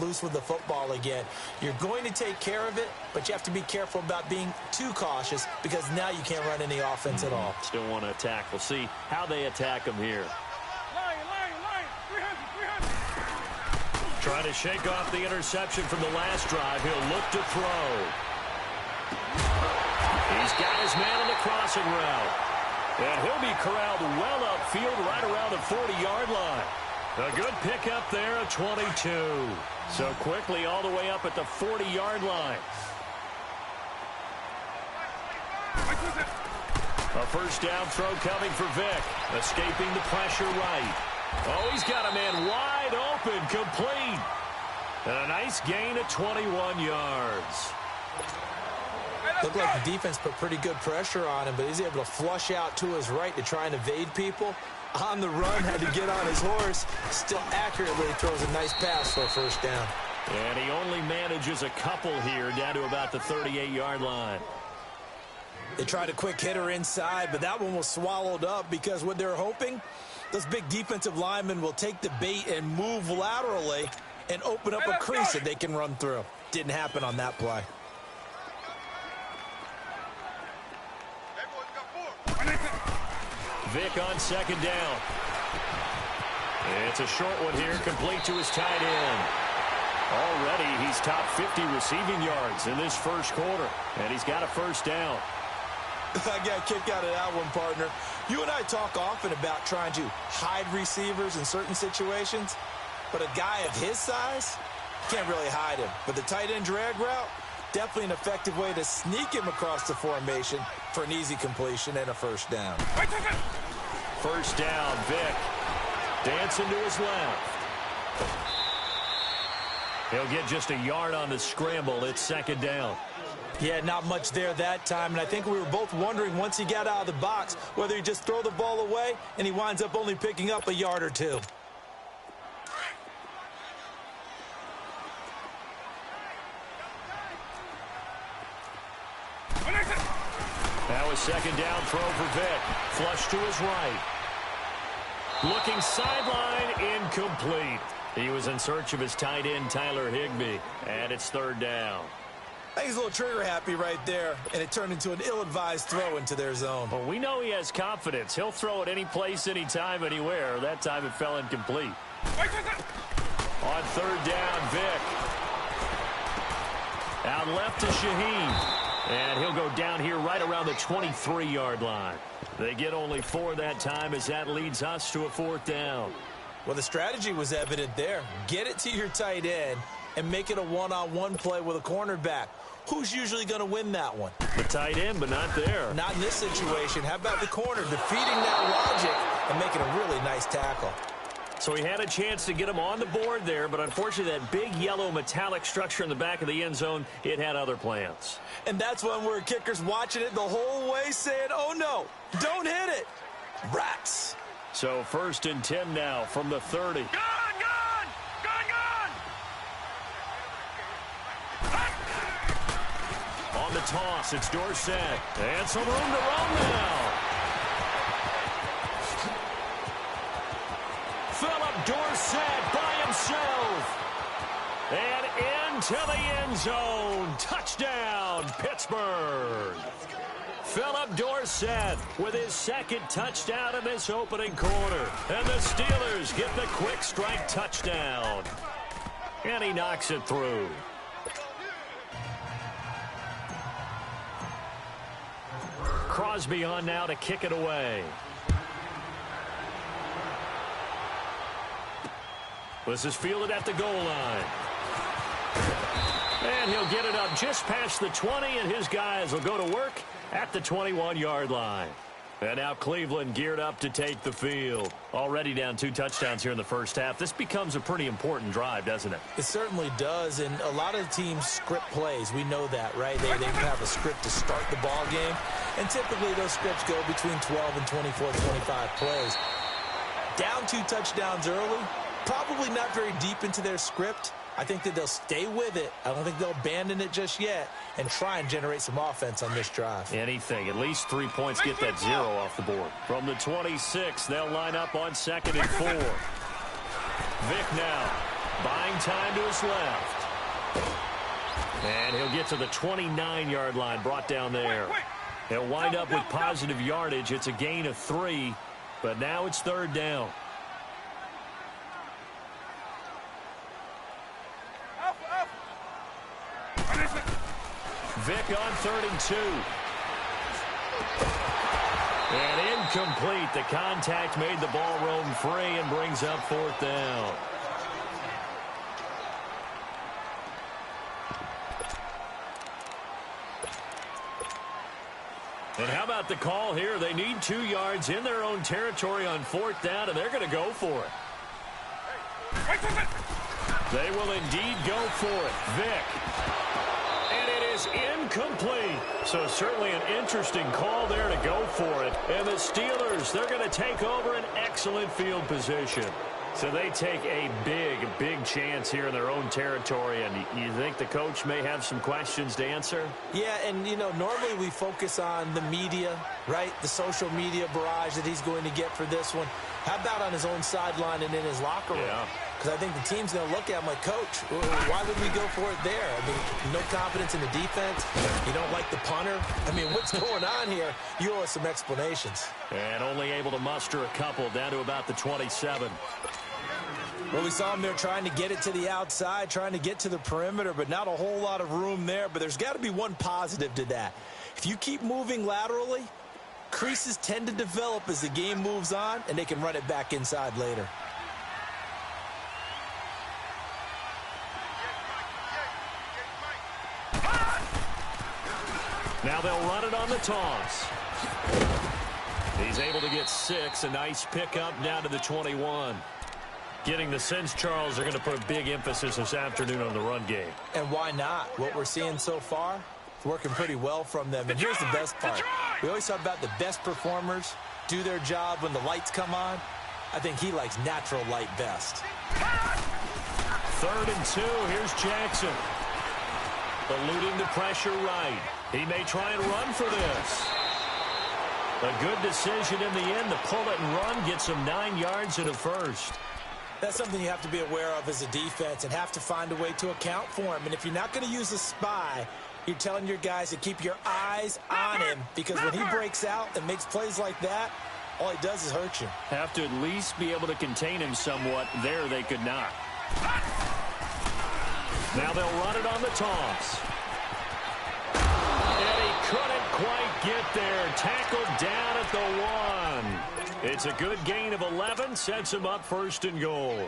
loose with the football again. You're going to take care of it, but you have to be careful about being too cautious because now you can't run any offense at all. Still want to attack. We'll see how they attack him here. Trying to shake off the interception from the last drive. He'll look to throw. He's got his man on the crossing route. And he'll be corralled well upfield right around the 40-yard line. A good pickup there at 22. So quickly all the way up at the 40-yard line. A first down throw coming for Vic. Escaping the pressure right. Oh, he's got a man wide open, complete. And a nice gain of 21 yards. Looked like the defense put pretty good pressure on him, but he's able to flush out to his right to try and evade people. On the run, had to get on his horse. Still accurately throws a nice pass for a first down. And he only manages a couple here down to about the 38-yard line. They tried a quick hitter inside, but that one was swallowed up because what they're hoping, those big defensive linemen will take the bait and move laterally and open up a crease that they can run through. Didn't happen on that play. Vic on second down. It's a short one here, complete to his tight end. Already he's top 50 receiving yards in this first quarter, and he's got a first down. I got a kick out of that one, partner. You and I talk often about trying to hide receivers in certain situations, but a guy of his size can't really hide him. But the tight end drag route, definitely an effective way to sneak him across the formation for an easy completion and a first down. First down, Vic. Dancing to his left. He'll get just a yard on the scramble. It's second down. Yeah, not much there that time, and I think we were both wondering once he got out of the box whether he just throw the ball away and he winds up only picking up a yard or two. Now a second down throw for Vic. Flush to his right. Looking sideline, incomplete. He was in search of his tight end, Tyler Higbee, and it's third down. I think he's a little trigger happy right there, and it turned into an ill-advised throw into their zone. Well, we know he has confidence. He'll throw it any place, anytime, anywhere. That time it fell incomplete. On third down, Vic. Out left to Shaheen. And he'll go down here right around the 23-yard line. They get only 4 that time as that leads us to a fourth down. Well, the strategy was evident there. Get it to your tight end and make it a one-on-one play with a cornerback. Who's usually going to win that one? The tight end, but not there. Not in this situation. How about the corner defeating that logic and making a really nice tackle? So he had a chance to get him on the board there, but unfortunately that big yellow metallic structure in the back of the end zone, it had other plans. And that's when we're kickers watching it the whole way saying, oh no, don't hit it. Rats. So first and 10 now from the 30. Gone! On the toss, it's Dorsett. And some room to run now. Philip Dorsett by himself. And into the end zone. Touchdown, Pittsburgh. Philip Dorsett with his second touchdown in this opening quarter. And the Steelers get the quick strike touchdown. And he knocks it through. Crosby on now to kick it away. This is fielded at the goal line. And he'll get it up just past the 20, and his guys will go to work at the 21-yard line. And now Cleveland geared up to take the field. Already down 2 touchdowns here in the first half. This becomes a pretty important drive, doesn't it? It certainly does, and a lot of teams script plays. We know that, right? They have a script to start the ball game, and typically those scripts go between 12 and 24, 25 plays. Down 2 touchdowns early, probably not very deep into their script. I think that they'll stay with it. I don't think they'll abandon it just yet and try and generate some offense on this drive. Anything. At least 3 points. Get that 0 off the board. From the 26, they'll line up on 2nd and 4. Vic now. Buying time to his left. And he'll get to the 29-yard line, brought down there. He'll wind up with positive yardage. It's a gain of 3, but now it's 3rd down. Vick on 3rd and 2. And incomplete. The contact made the ball roam free and brings up 4th down. And how about the call here? They need 2 yards in their own territory on 4th down, and they're going to go for it. They will indeed go for it. Vick. And it is incomplete. So certainly an interesting call there to go for it. And the Steelers, they're going to take over an excellent field position. So they take a big chance here in their own territory. And you think the coach may have some questions to answer? Yeah, and, you know, normally we focus on the media, right? The social media barrage that he's going to get for this one. How about on his own sideline and in his locker room? Yeah. Because I think the team's going to look at him like, Coach, why would we go for it there? I mean, no confidence in the defense. You don't like the punter. I mean, what's going on here? You owe us some explanations. And only able to muster a couple down to about the 27. Well, we saw him there trying to get it to the outside, trying to get to the perimeter, but not a whole lot of room there. But there's got to be one positive to that. If you keep moving laterally, creases tend to develop as the game moves on, and they can run it back inside later. Now they'll run it on the toss. He's able to get 6. A nice pickup down to the 21. Getting the sense, Charles, they're going to put a big emphasis this afternoon on the run game. And why not? What we're seeing so far, it's working pretty well from them. And here's the best part. We always talk about the best performers do their job when the lights come on. I think he likes natural light best. 3rd and 2. Here's Jackson. Eluding the pressure right. He may try and run for this. A good decision in the end to pull it and run. Gets him 9 yards and a first. That's something you have to be aware of as a defense and have to find a way to account for him. And if you're not going to use a spy, you're telling your guys to keep your eyes on him, because when he breaks out and makes plays like that, all he does is hurt you. Have to at least be able to contain him somewhat. There they could not. Now they'll run it on the toss. And he couldn't quite get there. Tackled down at the 1. It's a good gain of 11. Sets him up 1st and goal.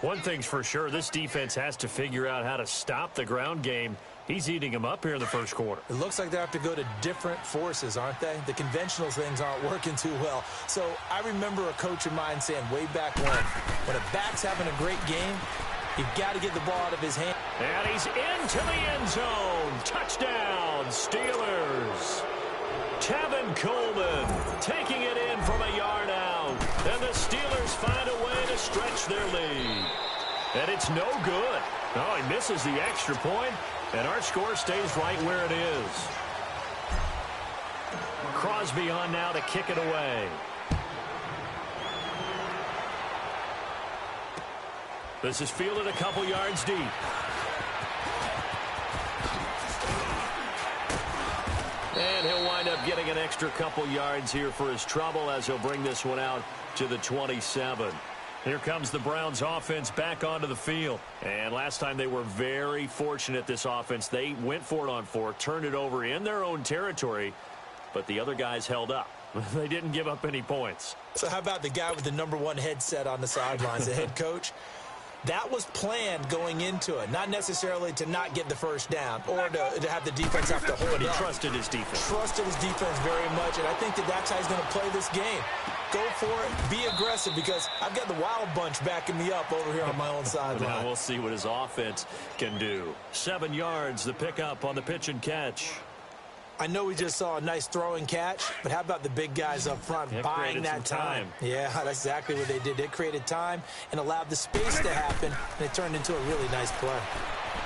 One thing's for sure, this defense has to figure out how to stop the ground game. He's eating him up here in the 1st quarter. It looks like they have to go to different forces, aren't they? The conventional things aren't working too well. So I remember a coach of mine saying way back when a back's having a great game, you've got to get the ball out of his hand. And he's into the end zone. Touchdown, Steelers. Tevin Coleman taking it in from a yard out. And the Steelers find a way to stretch their lead. And it's no good. Oh, he misses the extra point, and our score stays right where it is. Crosby on now to kick it away. This is fielded a couple yards deep. And he'll wind up getting an extra couple yards here for his trouble as he'll bring this one out to the 27. Here comes the Browns offense back onto the field. And last time they were very fortunate, this offense. They went for it on 4, turned it over in their own territory, but the other guys held up. They didn't give up any points. So how about the guy with the #1 headset on the sidelines, the head coach? That was planned going into it, not necessarily to not get the first down or to have the defense have to hold But he up. trusted his defense. Trusted his defense very much, and I think that's how he's going to play this game. Go for it, be aggressive, because I've got the wild bunch backing me up over here on my own sideline. Now we'll see what his offense can do. 7 yards, the pickup on the pitch and catch. I know we just saw a nice throwing catch, but how about the big guys up front buying that time? Yeah, that's exactly what they did. They created time and allowed the space to happen, and it turned into a really nice play.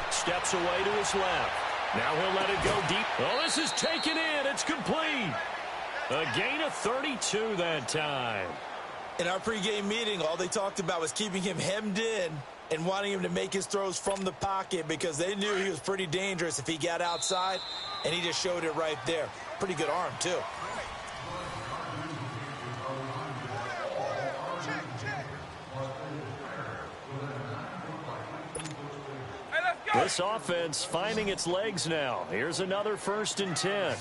Steps away to his left. Now he'll let it go deep. Oh, this is taken in. It's complete. A gain of 32 that time. In our pregame meeting, all they talked about was keeping him hemmed in and wanting him to make his throws from the pocket because they knew he was pretty dangerous if he got outside, and he just showed it right there. Pretty good arm, too. This offense finding its legs now. Here's another 1st and 10.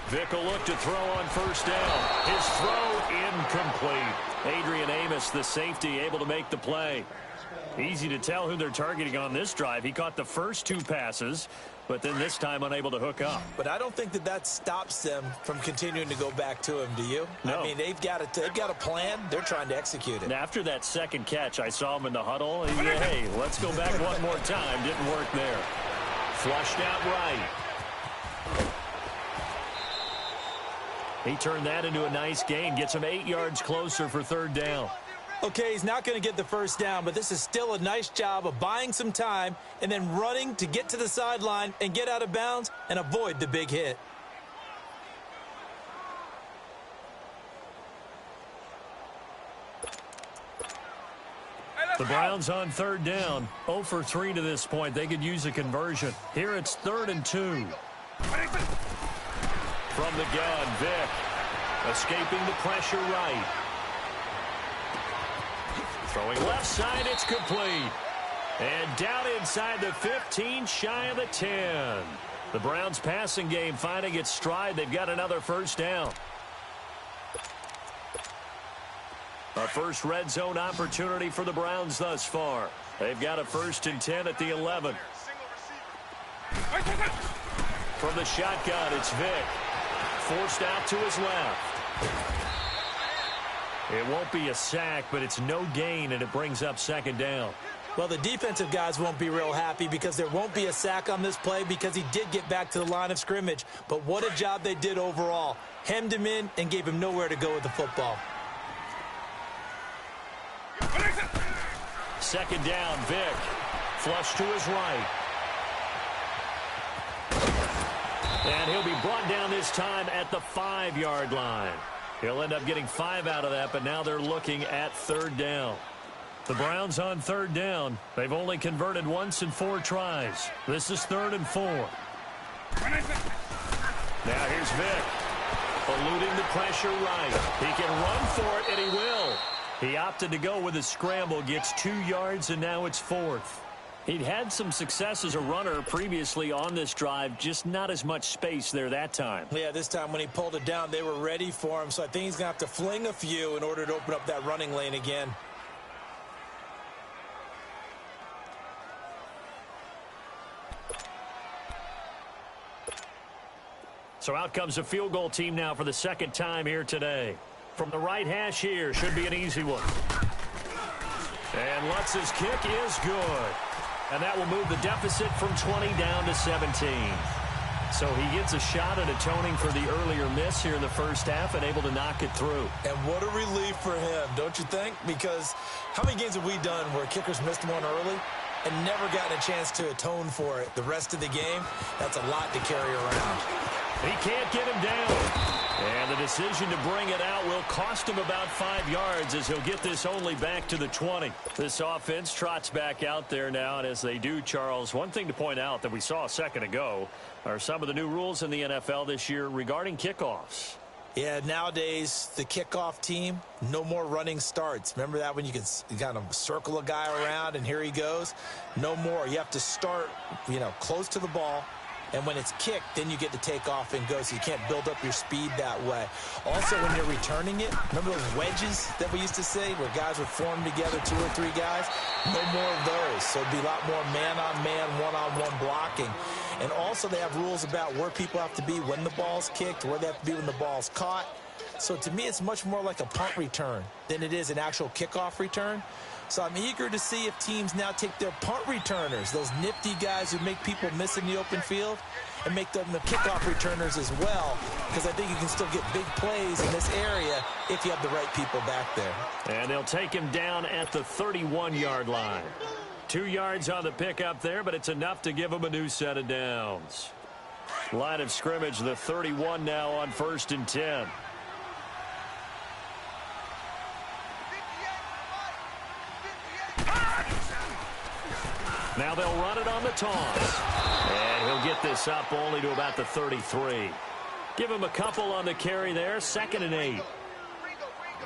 Vick will look to throw on 1st down. His throw incomplete. Adrian Amos, the safety, able to make the play. Easy to tell who they're targeting on this drive. He caught the first 2 passes, but then this time unable to hook up. But I don't think that stops them from continuing to go back to him, do you? No. I mean, they've got a plan. They're trying to execute it. And after that second catch, I saw him in the huddle. He said, hey, let's go back one more time. Didn't work there. Flushed out right. He turned that into a nice gain. Gets him 8 yards closer for 3rd down. Okay, he's not going to get the 1st down, but this is still a nice job of buying some time and then running to get to the sideline and get out of bounds and avoid the big hit. The Browns on 3rd down. 0 for 3 to this point. They could use a conversion. Here it's 3rd and 2. From the gun, Vick. Escaping the pressure right. Throwing left side, it's complete. And down inside the 15, shy of the 10. The Browns passing game finding its stride. They've got another 1st down. A first red zone opportunity for the Browns thus far. They've got a 1st and 10 at the 11. From the shotgun, it's Vick. Forced out to his left. It won't be a sack, but it's no gain, and it brings up 2nd down. Well, the defensive guys won't be real happy because there won't be a sack on this play because he did get back to the line of scrimmage. But what a job they did overall. Hemmed him in and gave him nowhere to go with the football. 2nd down, Vick. Flush to his right. And he'll be brought down this time at the 5-yard line. He'll end up getting 5 out of that, but now they're looking at 3rd down. The Browns on 3rd down. They've only converted once in 4 tries. This is 3rd and 4. Now here's Vick. Eluding the pressure right. He can run for it, and he will. He opted to go with a scramble, gets 2 yards, and now it's 4th. He'd had some success as a runner previously on this drive, just not as much space there that time. Yeah, this time when he pulled it down, they were ready for him, so I think he's going to have to fling a few in order to open up that running lane again. So out comes a field goal team now for the 2nd time here today. From the right hash here, should be an easy one. And Lutz's kick is good. And that will move the deficit from 20 down to 17. So he gets a shot at atoning for the earlier miss here in the first half and able to knock it through. And what a relief for him, don't you think? Because how many games have we done where kickers missed one early and never gotten a chance to atone for it the rest of the game? That's a lot to carry around. He can't get him down. And the decision to bring it out will cost him about 5 yards as he'll get this only back to the 20. This offense trots back out there now, and as they do, Charles, one thing to point out that we saw a second ago are some of the new rules in the NFL this year regarding kickoffs. Yeah, nowadays, the kickoff team, no more running starts. Remember that when you could kind of circle a guy around and here he goes? No more. You have to start, close to the ball. And when it's kicked, then you get to take off and go, so you can't build up your speed that way. Also, when you're returning it, remember those wedges that we used to say where guys would form together, 2 or 3 guys? No more of those. So it'd be a lot more man-on-man, one-on-one blocking. And also they have rules about where people have to be when the ball's kicked, where they have to be when the ball's caught. So to me, it's much more like a punt return than it is an actual kickoff return. So I'm eager to see if teams now take their punt returners, those nifty guys who make people miss in the open field, and make them the kickoff returners as well, because I think you can still get big plays in this area if you have the right people back there. And they'll take him down at the 31-yard line. 2 yards on the pickup there, but it's enough to give him a new set of downs. Line of scrimmage, the 31 now on 1st and 10. Now they'll run it on the toss. And he'll get this up only to about the 33. Give him a couple on the carry there. 2nd and 8.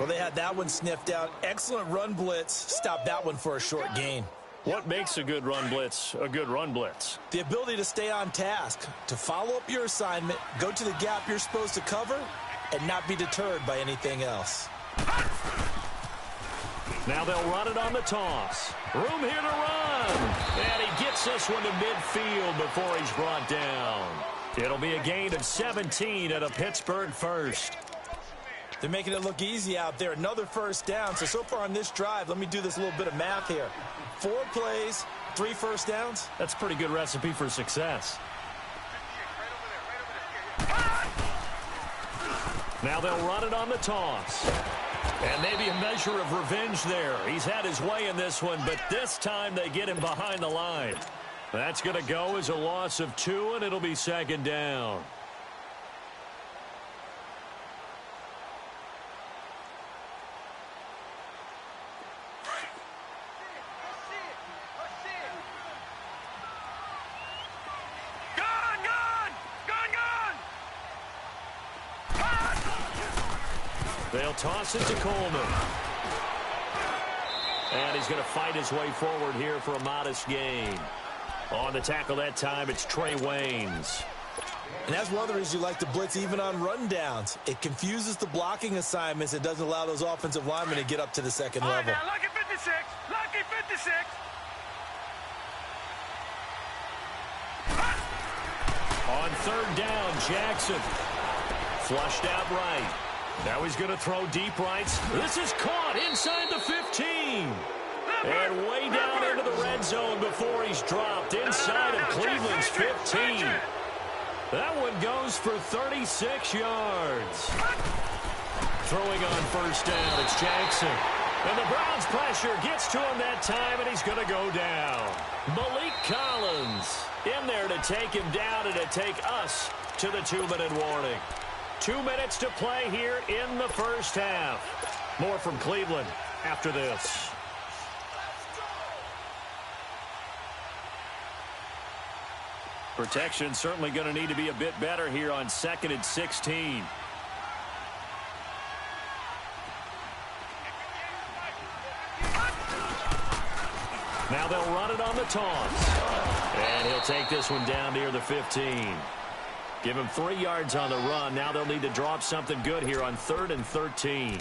Well, they had that one sniffed out. Excellent run blitz. Stop that one for a short gain. What makes a good run blitz a good run blitz? The ability to stay on task, to follow up your assignment, go to the gap you're supposed to cover, and not be deterred by anything else. Now they'll run it on the toss. Room here to run. And he gets this one to midfield before he's brought down. It'll be a gain of 17 at a Pittsburgh first. They're making it look easy out there. Another first down. So far on this drive, let me do this little bit of math here. 4 plays, 3 first downs. That's a pretty good recipe for success. Now they'll run it on the toss. And maybe a measure of revenge there. He's had his way in this one, but this time they get him behind the line. That's going to go as a loss of 2, and it'll be 2nd down. They'll toss it to Coleman. And he's going to fight his way forward here for a modest gain. On the tackle that time, it's Trey Waynes. And that's one of the reasons you like to blitz even on rundowns. It confuses the blocking assignments. It doesn't allow those offensive linemen to get up to the second level. Now, lucky 56. Lucky 56. On 3rd down, Jackson. Flushed out right. Now he's going to throw deep rights. This is caught inside the 15. And way down into the red zone before he's dropped inside of Cleveland's 15. That one goes for 36 yards. Throwing on 1st down, it's Jackson. And the Browns' pressure gets to him that time, and he's going to go down. Malik Collins in there to take him down and to take us to the 2-minute warning. 2 minutes to play here in the first half. More from Cleveland after this. Protection certainly going to need to be a bit better here on 2nd and 16. Now they'll run it on the toss. And he'll take this one down near the 15. Give him 3 yards on the run. Now they'll need to drop something good here on 3rd and 13.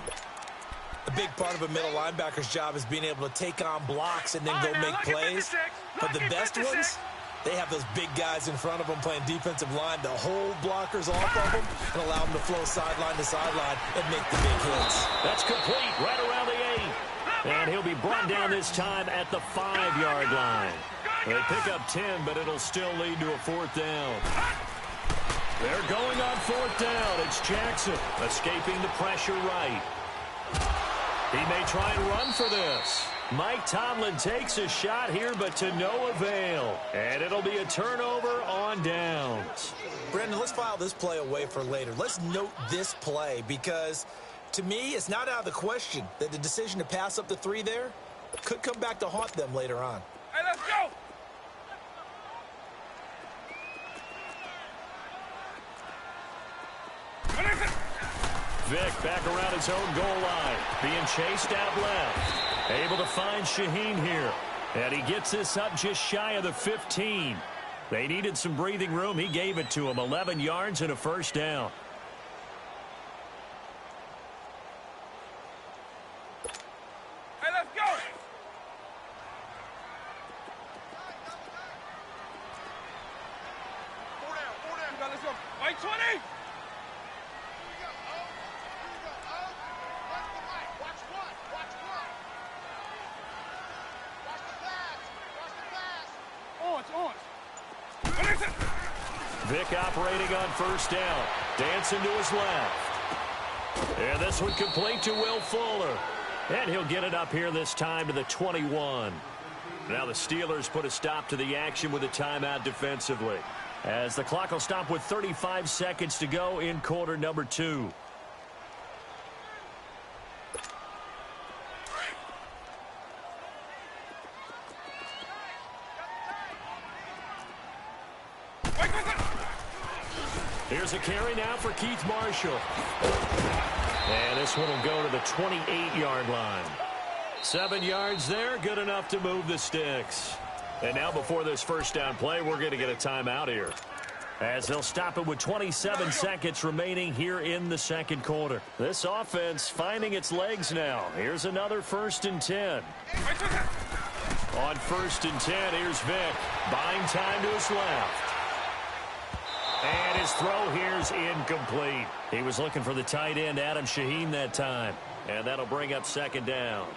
A big part of a middle linebacker's job is being able to take on blocks and then go make plays. But the best ones, they have those big guys in front of them playing defensive line to hold blockers off of them and allow them to flow sideline to sideline and make the big hits. That's complete right around the 8. And he'll be brought down this time at the 5-yard line. They pick up 10, but it'll still lead to a 4th down. They're going on 4th down. It's Jackson escaping the pressure right. He may try and run for this. Mike Tomlin takes a shot here, but to no avail. And it'll be a turnover on downs. Brendan, let's file this play away for later. Let's note this play because, to me, it's not out of the question that the decision to pass up the 3 there could come back to haunt them later on. Hey, let's go. Vick back around his own goal line. Being chased out left. Able to find Shaheen here. And he gets this up just shy of the 15. They needed some breathing room. He gave it to him. 11 yards and a 1st down. Hey, let's go. Four down. Let's go. White 20. Vick operating on 1st down. Dancing to his left. And this one complete to Will Fuller. And he'll get it up here this time to the 21. Now the Steelers put a stop to the action with a timeout defensively, as the clock will stop with 35 seconds to go in quarter number 2. Here's a carry now for Keith Marshall. And this one will go to the 28-yard line. 7 yards there, good enough to move the sticks. And now before this first down play, we're going to get a timeout here, as they'll stop it with 27 seconds remaining here in the second quarter. This offense finding its legs now. Here's another 1st and 10. On 1st and 10, here's Vick. Buying time to his left. And his throw here's incomplete. He was looking for the tight end, Adam Shaheen, that time. And that'll bring up 2nd down.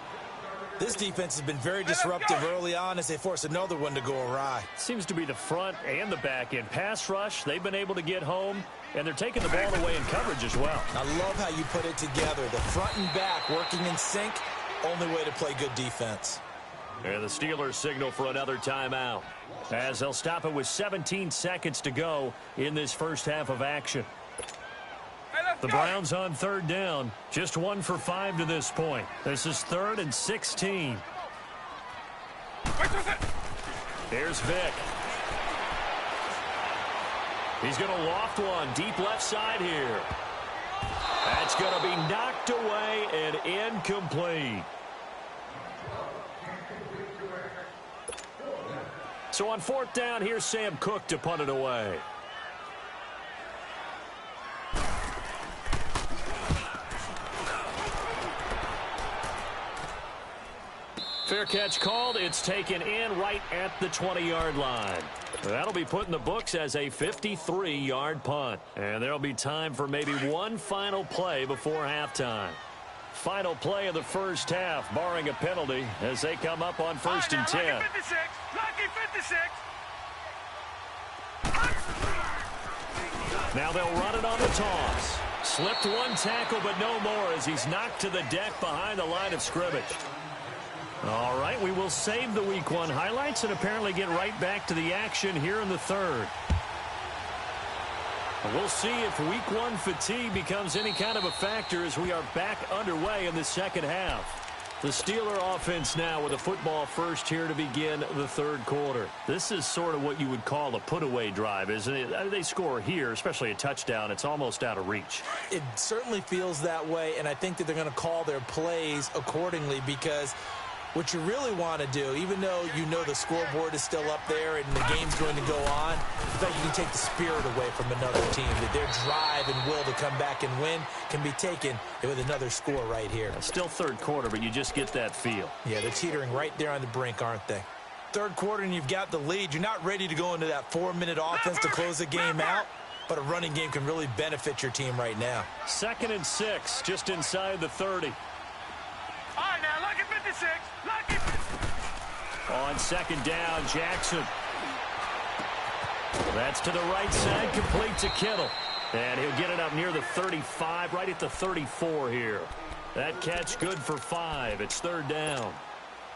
This defense has been very disruptive early on as they force another one to go awry. Seems to be the front and the back end. Pass rush, they've been able to get home, and they're taking the ball away in coverage as well. I love how you put it together. The front and back working in sync, only way to play good defense. And the Steelers signal for another timeout, as they'll stop it with 17 seconds to go in this first half of action. The Browns on 3rd down, just 1 for 5 to this point. This is 3rd and 16. Here's Vick. He's going to loft one deep left side here. That's going to be knocked away and incomplete. So on 4th down, here's Sam Cook to punt it away. Fair catch called. It's taken in right at the 20-yard line. That'll be put in the books as a 53-yard punt. And there'll be time for maybe one final play before halftime. Final play of the first half, barring a penalty, as they come up on 1st and 10. Lucky 56. Lucky 56. Now they'll run it on the toss. Slipped one tackle, but no more as he's knocked to the deck behind the line of scrimmage. All right, we will save the Week 1 highlights and apparently get right back to the action here in the 3rd. We'll see if Week 1 fatigue becomes any kind of a factor as we are back underway in the second half. The Steeler offense now with a football first here to begin the 3rd quarter. This is sort of what you would call a put-away drive, isn't it? They score here, especially a touchdown. It's almost out of reach. It certainly feels that way, and I think that they're going to call their plays accordingly, because what you really want to do, even though you know the scoreboard is still up there and the game's going to go on, in fact, you can take the spirit away from another team. That their drive and will to come back and win can be taken with another score right here. Still 3rd quarter, but you just get that feel. Yeah, they're teetering right there on the brink, aren't they? 3rd quarter and you've got the lead. You're not ready to go into that 4-minute offense to close the game out, but a running game can really benefit your team right now. 2nd and 6, just inside the 30. All right, now, lucky 56. Lucky 56. On 2nd down, Jackson. That's to the right side, complete to Kittle. And he'll get it up near the 35, right at the 34 here. That catch good for 5. It's 3rd down.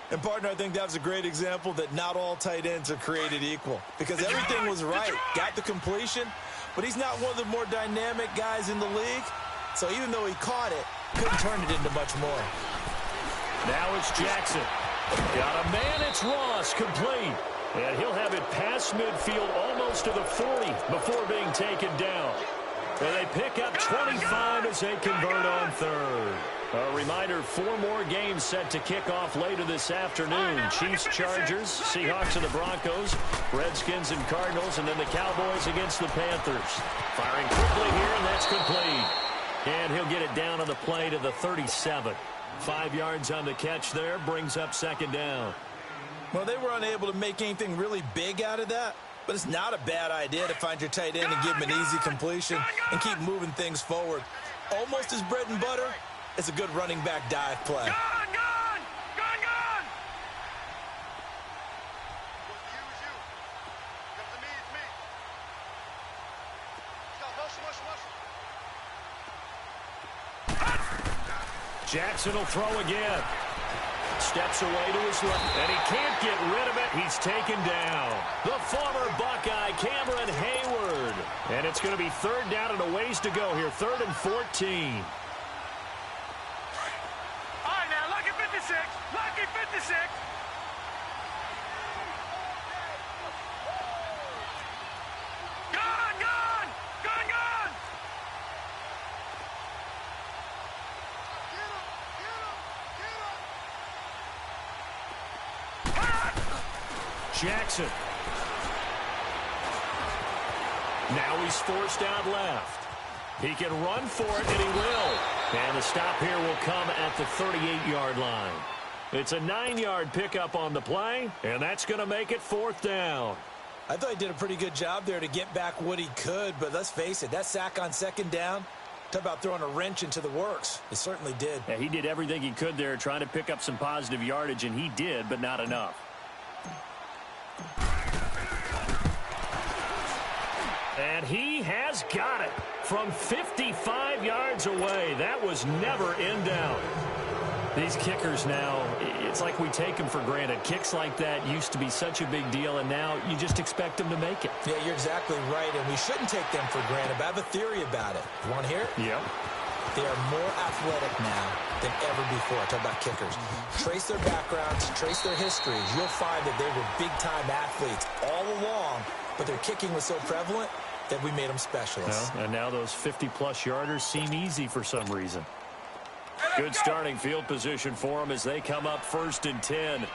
And, partner, I think that was a great example that not all tight ends are created equal, because everything was right. Got the completion, but he's not one of the more dynamic guys in the league. So even though he caught it, couldn't turn it into much more. Now it's Jackson. Got a man, it's Ross, complete. And he'll have it past midfield almost to the 40 before being taken down. And they pick up 25 as they convert on 3rd. A reminder, 4 more games set to kick off later this afternoon. Chiefs, Chargers, Seahawks and the Broncos, Redskins and Cardinals, and then the Cowboys against the Panthers. Firing quickly here, and that's complete. And he'll get it down on the play to the 37. 5 yards on the catch there, brings up 2nd down. Well, they were unable to make anything really big out of that, but it's not a bad idea to find your tight end and give him an easy completion and keep moving things forward. Almost as bread and butter, it's a good running back dive play. Gone, gone, gone, gone. Jackson will throw again. Steps away to his left, and he can't get rid of it. He's taken down. The former Buckeye, Cameron Hayward. And it's going to be 3rd down and a ways to go here. 3rd and 14. All right, now, lucky 56. Lucky 56. Gone, gone, gone, gone. Jackson. Now he's forced out left. He can run for it, and he will. And the stop here will come at the 38-yard line. It's a 9-yard pickup on the play, and that's going to make it 4th down. I thought he did a pretty good job there to get back what he could, but let's face it, that sack on 2nd down, talk about throwing a wrench into the works. It certainly did. Yeah, he did everything he could there trying to pick up some positive yardage, and he did, but not enough. And he has got it from 55 yards away. That was never in doubt. These kickers now, it's like we take them for granted. Kicks like that used to be such a big deal, and now you just expect them to make it. Yeah, you're exactly right, and we shouldn't take them for granted, but I have a theory about it. You want to hear it? Yep. They are more athletic now than ever before. I talk about kickers. Trace their backgrounds, trace their histories. You'll find that they were big-time athletes all along, but their kicking was so prevalent that we made them specialists. Well, and now those 50-plus yarders seem easy for some reason. Good starting field position for them as they come up 1st and 10.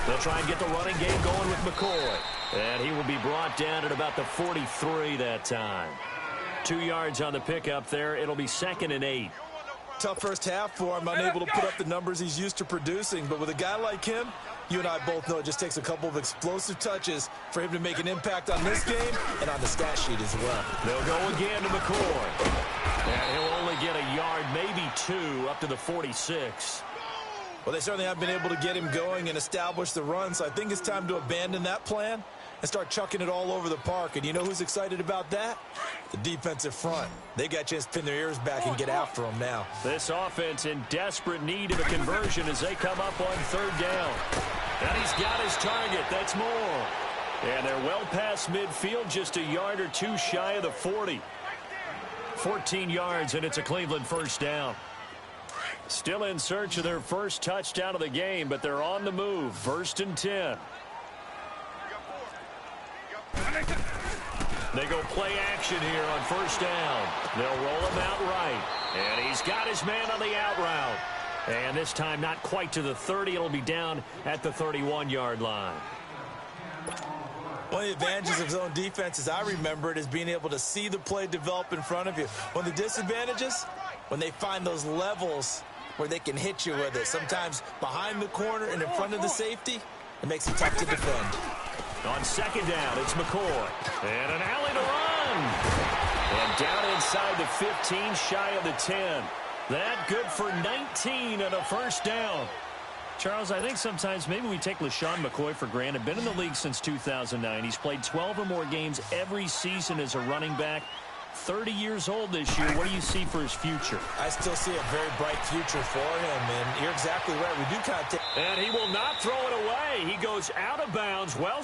They'll try and get the running game going with McCoy. And he will be brought down at about the 43 that time. 2 yards on the pickup there. It'll be 2nd and 8. Tough first half for him, unable to put up the numbers he's used to producing. But with a guy like him, you and I both know it just takes a couple of explosive touches for him to make an impact on this game and on the stat sheet as well. They'll go again to McCoy. And he'll only get a yard, maybe 2, up to the 46. Well, they certainly have been able to get him going and establish the run, so I think it's time to abandon that plan and start chucking it all over the park. And you know who's excited about that? The defensive front. They got a chance to pin their ears back and get after him now. This offense in desperate need of a conversion as they come up on 3rd down. And he's got his target. That's more. And they're well past midfield, just a yard or 2 shy of the 40. 14 yards, and it's a Cleveland 1st down. Still in search of their first touchdown of the game, but they're on the move. 1st and 10. They go play action here on 1st down. They'll roll him out right. And he's got his man on the out route. And this time not quite to the 30. It'll be down at the 31-yard line. One of the advantages of zone defense, as I remember it, is being able to see the play develop in front of you. One of the disadvantages, when they find those levels where they can hit you with it, sometimes behind the corner and in front of the safety, it makes it tough to defend. On 2nd down, it's McCoy. And an alley to run. And down inside the 15, shy of the 10. That good for 19 and a 1st down. Charles, I think sometimes maybe we take LaShawn McCoy for granted. Been in the league since 2009. He's played 12 or more games every season as a running back. 30 years old this year. What do you see for his future? I still see a very bright future for him, and you're exactly right. We do kind of take... And he will not throw it away. He goes out of bounds. Well